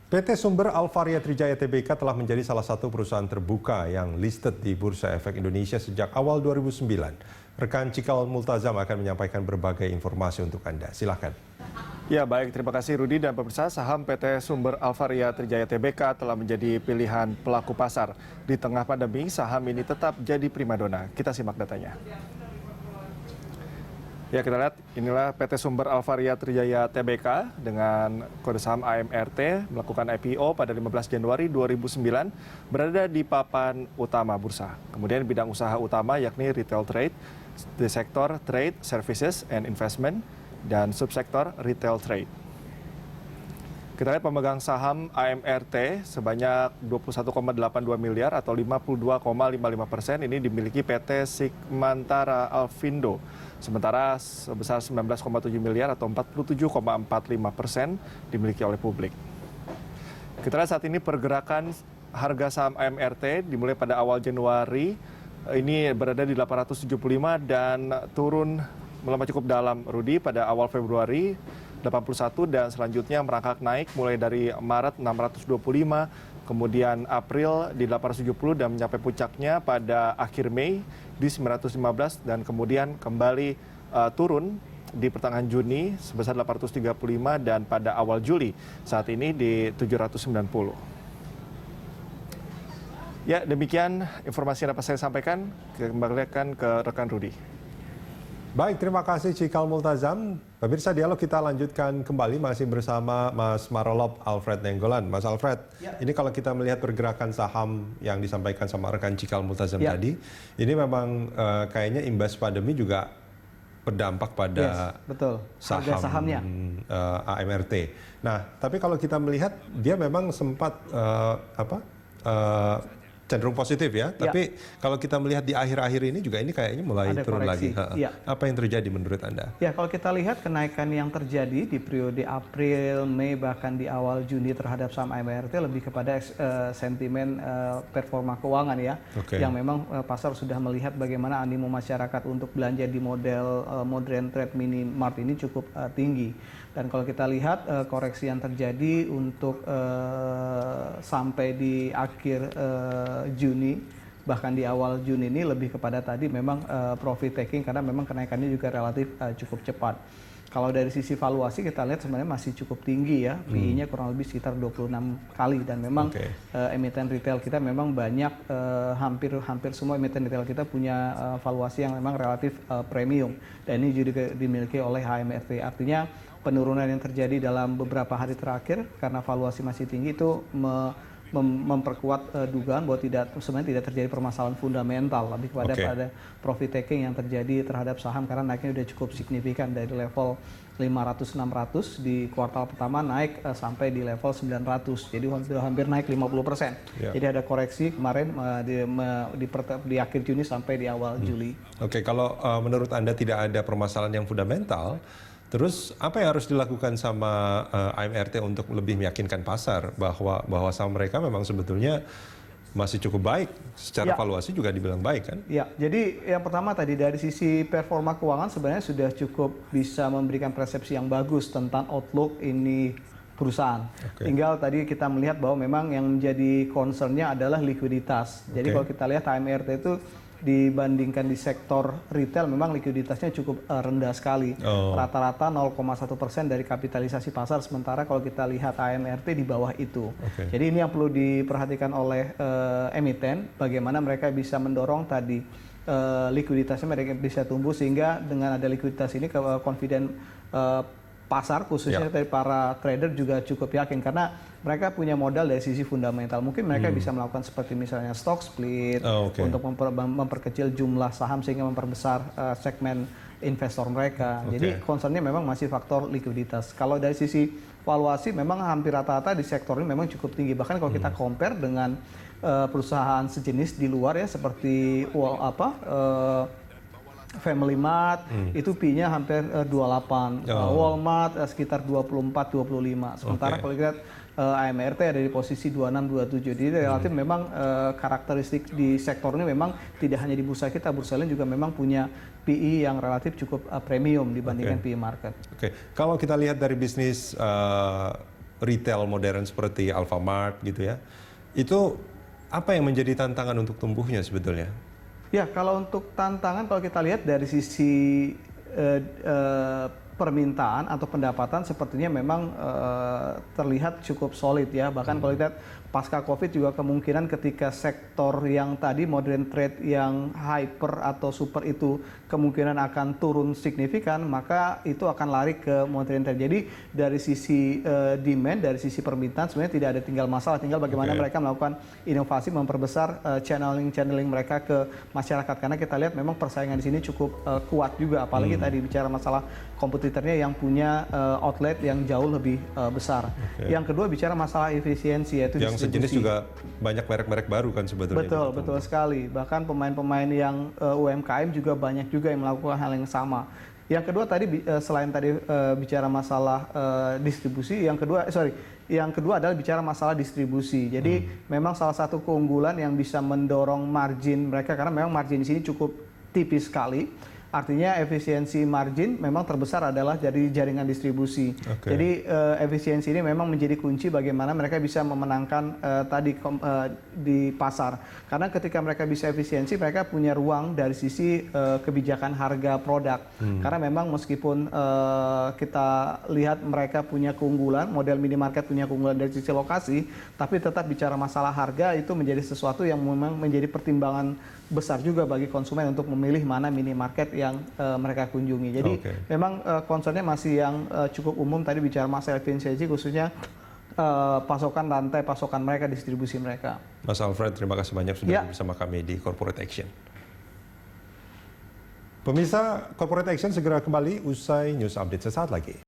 PT Sumber Alvaria Trijaya Tbk telah menjadi salah satu perusahaan terbuka yang listed di Bursa Efek Indonesia sejak awal 2009. Rekan Cikal Multazam akan menyampaikan berbagai informasi untuk Anda. Silakan. Ya baik, terima kasih Rudi dan pemirsa. Saham PT Sumber Alvaria Trijaya Tbk telah menjadi pilihan pelaku pasar. Di tengah pandemi, saham ini tetap jadi primadona. Kita simak datanya. Ya, kita lihat inilah PT Sumber Alvaria Trijaya Tbk dengan kode saham AMRT melakukan IPO pada 15 Januari 2009 berada di papan utama bursa. Kemudian bidang usaha utama yakni retail trade, di sektor trade, services, and investment, dan subsektor retail trade. Kita lihat pemegang saham AMRT sebanyak 21,82 miliar atau 52,55% ini dimiliki PT Sigmantara Alfindo. Sementara sebesar 19,7 miliar atau 47,45% dimiliki oleh publik. Kita lihat saat ini pergerakan harga saham AMRT dimulai pada awal Januari ini berada di 875 dan turun melemah cukup dalam Rudi pada awal Februari 81 dan selanjutnya merangkak naik mulai dari Maret 625, kemudian April di 870 dan mencapai puncaknya pada akhir Mei di 915 dan kemudian kembali turun di pertengahan Juni sebesar 835 dan pada awal Juli saat ini di 790. Ya, demikian informasi yang dapat saya sampaikan. Kembalikan ke rekan Rudi. Baik, terima kasih Cikal Multazam. Pemirsa, dialog kita lanjutkan kembali masih bersama Mas Marolop Alfred Nenggolan. Mas Alfred, ini kalau kita melihat pergerakan saham yang disampaikan sama rekan Cikal Multazam tadi, ini memang kayaknya imbas pandemi juga berdampak pada betul. sahamnya AMRT. Nah, tapi kalau kita melihat dia memang sempat cenderung positif ya, tapi kalau kita melihat di akhir-akhir ini juga ini kayaknya mulai ada turun koreksi. lagi. Apa yang terjadi menurut Anda? Ya, kalau kita lihat kenaikan yang terjadi di periode April, Mei, bahkan di awal Juni terhadap saham AMRT lebih kepada sentimen performa keuangan ya, yang memang pasar sudah melihat bagaimana animo masyarakat untuk belanja di model modern trade mini mart ini cukup tinggi. Dan kalau kita lihat koreksi yang terjadi untuk sampai di akhir Juni, bahkan di awal Juni ini lebih kepada tadi memang profit taking karena memang kenaikannya juga relatif cukup cepat. Kalau dari sisi valuasi kita lihat sebenarnya masih cukup tinggi ya, PI-nya kurang lebih sekitar 26 kali dan memang emiten retail kita memang banyak, hampir semua emiten retail kita punya valuasi yang memang relatif premium dan ini juga dimiliki oleh HMRT. Artinya penurunan yang terjadi dalam beberapa hari terakhir karena valuasi masih tinggi itu memperkuat dugaan bahwa sebenarnya tidak terjadi permasalahan fundamental, lebih pada profit taking yang terjadi terhadap saham karena naiknya sudah cukup signifikan dari level 500-600 di kuartal pertama naik sampai di level 900, jadi hampir naik 50%. Jadi ada koreksi kemarin di akhir Juni sampai di awal Juli. Kalau menurut Anda tidak ada permasalahan yang fundamental, terus apa yang harus dilakukan sama AMRT untuk lebih meyakinkan pasar bahwa saham mereka memang sebetulnya masih cukup baik, secara valuasi juga dibilang baik kan? Ya, jadi yang pertama tadi dari sisi performa keuangan sebenarnya sudah cukup bisa memberikan persepsi yang bagus tentang outlook ini perusahaan. Tinggal tadi kita melihat bahwa memang yang menjadi concernnya adalah likuiditas. Jadi kalau kita lihat AMRT itu dibandingkan di sektor retail memang likuiditasnya cukup rendah sekali, rata-rata 0,1% dari kapitalisasi pasar, sementara kalau kita lihat AMRT di bawah itu. Jadi ini yang perlu diperhatikan oleh emiten, bagaimana mereka bisa mendorong tadi likuiditasnya mereka bisa tumbuh sehingga dengan ada likuiditas ini confident pasar khususnya dari para trader juga cukup yakin karena mereka punya modal dari sisi fundamental. Mungkin mereka bisa melakukan seperti misalnya stock split untuk memperkecil jumlah saham sehingga memperbesar segmen investor mereka. Jadi concernnya memang masih faktor likuiditas. Kalau dari sisi valuasi memang hampir rata-rata di sektor ini memang cukup tinggi. Bahkan kalau kita compare dengan perusahaan sejenis di luar ya seperti Family Mart itu PI-nya hampir 28, Walmart sekitar 24-25. Sementara kalau kita AMRT ada di posisi 26-27. Jadi relatif memang karakteristik di sektor ini memang tidak hanya di bursa kita, bursa lain juga memang punya PI yang relatif cukup premium dibandingkan PI market. Kalau kita lihat dari bisnis retail modern seperti Alfamart gitu ya. Itu apa yang menjadi tantangan untuk tumbuhnya sebetulnya? Ya, kalau untuk tantangan, kalau kita lihat dari sisi permintaan atau pendapatan sepertinya memang terlihat cukup solid ya. Bahkan kalau lihat pasca Covid juga kemungkinan ketika sektor yang tadi modern trade yang hyper atau super itu kemungkinan akan turun signifikan, maka itu akan lari ke modern trade. Jadi dari sisi demand, dari sisi permintaan sebenarnya tidak ada tinggal masalah, tinggal bagaimana mereka melakukan inovasi, memperbesar channeling mereka ke masyarakat. Karena kita lihat memang persaingan di sini cukup kuat juga, apalagi tadi bicara masalah kompetitornya yang punya outlet yang jauh lebih besar. Yang kedua bicara masalah efisiensi, yaitu yang sejenis juga banyak merek-merek baru kan sebetulnya. Betul sekali. Bahkan pemain-pemain yang UMKM juga banyak juga yang melakukan hal yang sama. Yang kedua tadi selain tadi bicara masalah distribusi, yang kedua adalah bicara masalah distribusi. Jadi memang salah satu keunggulan yang bisa mendorong margin mereka, karena memang margin di sini cukup tipis sekali. Artinya efisiensi margin memang terbesar adalah dari jaringan distribusi. Jadi efisiensi ini memang menjadi kunci bagaimana mereka bisa memenangkan di pasar. Karena ketika mereka bisa efisiensi, mereka punya ruang dari sisi kebijakan harga produk. Karena memang meskipun kita lihat mereka punya keunggulan, model minimarket punya keunggulan dari sisi lokasi, tapi tetap bicara masalah harga itu menjadi sesuatu yang memang menjadi pertimbangan besar juga bagi konsumen untuk memilih mana minimarket yang mereka kunjungi. Jadi memang concernnya masih yang cukup umum tadi bicara masalah efisiensi, khususnya pasokan rantai pasokan mereka, distribusi mereka. Mas Alfred, terima kasih banyak sudah bersama kami di Corporate Action. Pemirsa, Corporate Action segera kembali usai news update sesaat lagi.